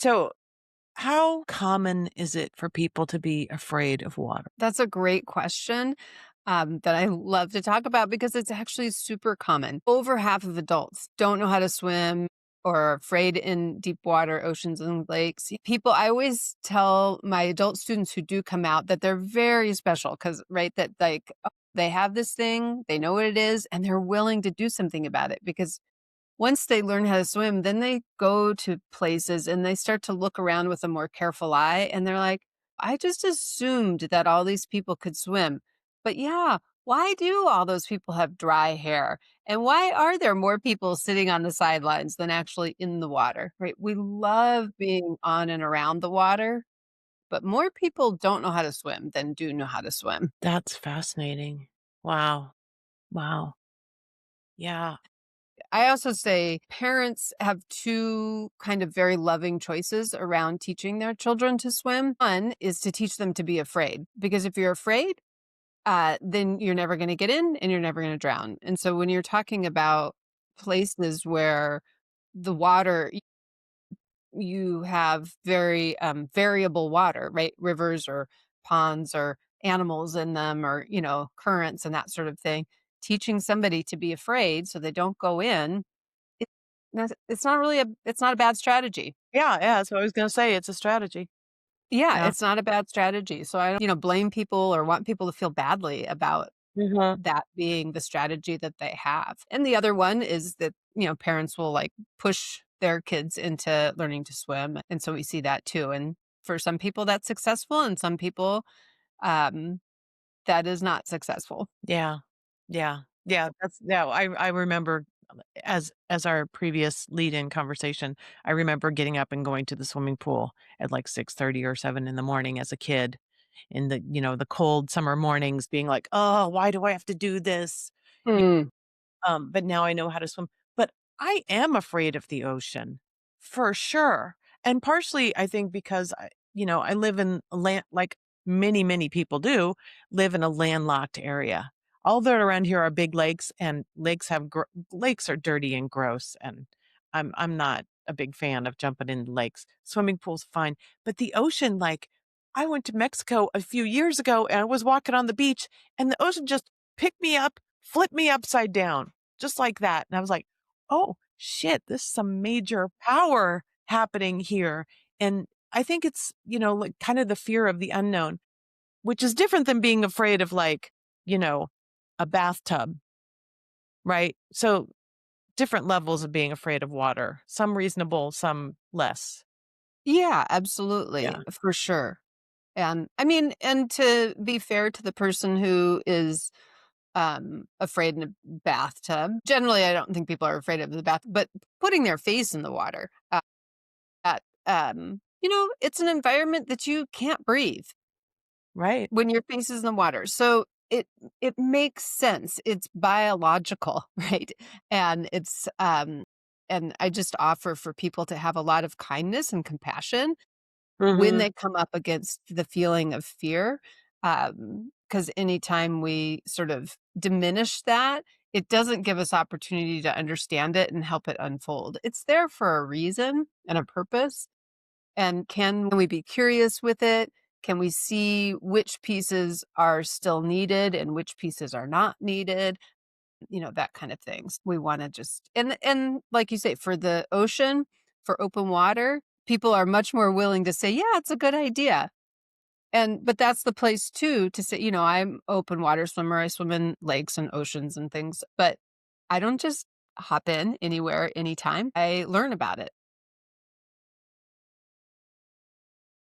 So, how common is it for people to be afraid of water? That's a great question that I love to talk about because it's actually super common. Over half of adults don't know how to swim or are afraid in deep water, oceans, and lakes. People, I always tell my adult students who do come out that they're very special because, right, that like they have this thing, they know what it is, and they're willing to do something about it because once they learn how to swim, then they go to places and they start to look around with a more careful eye. And they're like, I just assumed that all these people could swim. But yeah, why do all those people have dry hair? And why are there more people sitting on the sidelines than actually in the water? Right? We love being on and around the water, but more people don't know how to swim than do know how to swim. That's fascinating. Wow. Wow. Yeah. I also say parents have two kind of very loving choices around teaching their children to swim. One is to teach them to be afraid, because if you're afraid, then you're never going to get in and you're never going to drown. And so when you're talking about places where the water, you have very variable water, right? Rivers or ponds or animals in them or, currents and that sort of thing. Teaching somebody to be afraid so they don't go in it it's not really it's not a bad strategy. Yeah, yeah, that's what I was gonna say, it's a strategy. Yeah, Yeah. it's not a bad strategy. So I don't, blame people or want people to feel badly about Mhm. that being the strategy that they have. And the other one is that, parents will like push their kids into learning to swim. And so we see that too. And for some people that's successful and some people um that is not successful. Yeah. Yeah. Yeah, I remember, as our previous lead-in conversation, I remember getting up and going to the swimming pool at, like, 6:30 or 7 in the morning as a kid in the cold summer mornings being like, "Oh, why do I have to do this?" Mm. But now I know how to swim. But I am afraid of the ocean for sure. And partially, I think because I live in a land like many, many people do live in a landlocked area. All that around here are big lakes, and lakes are dirty and gross. And I'm not a big fan of jumping in lakes. Swimming pools, fine, but the ocean, like I went to Mexico a few years ago, and I was walking on the beach, and the ocean just picked me up, flipped me upside down just like that. And I was like, "Oh, shit, this is some major power happening here." And I think it's, like kind of the fear of the unknown, which is different than being afraid of like, you know, a bathtub, right? So different levels of being afraid of water, some reasonable, some less. Yeah, Yeah. absolutely, for sure. And I mean, and to be fair to the person who is afraid in a bathtub. Generally, I don't think people are afraid of the bath, but putting their face in the water, at, it's an environment that you can't breathe Right. when your face is in the water. So it makes sense. It's biological, right? And and I just offer for people to have a lot of kindness and compassion when Mhm. they come up against the feeling of fear, because anytime we sort of diminish that, it doesn't give us opportunity to understand it and help it unfold. It's there for a reason and a purpose, and can we be curious with it? Can we see which pieces are still needed and which pieces are not needed? That kind of things. We wanna just and like you say, for the ocean, for open water, people are much more willing to say, "Yeah, it's a good idea." But that's the place too to say, I'm open water swimmer, I swim in lakes and oceans and things, but I don't just hop in anywhere, anytime. I learn about it.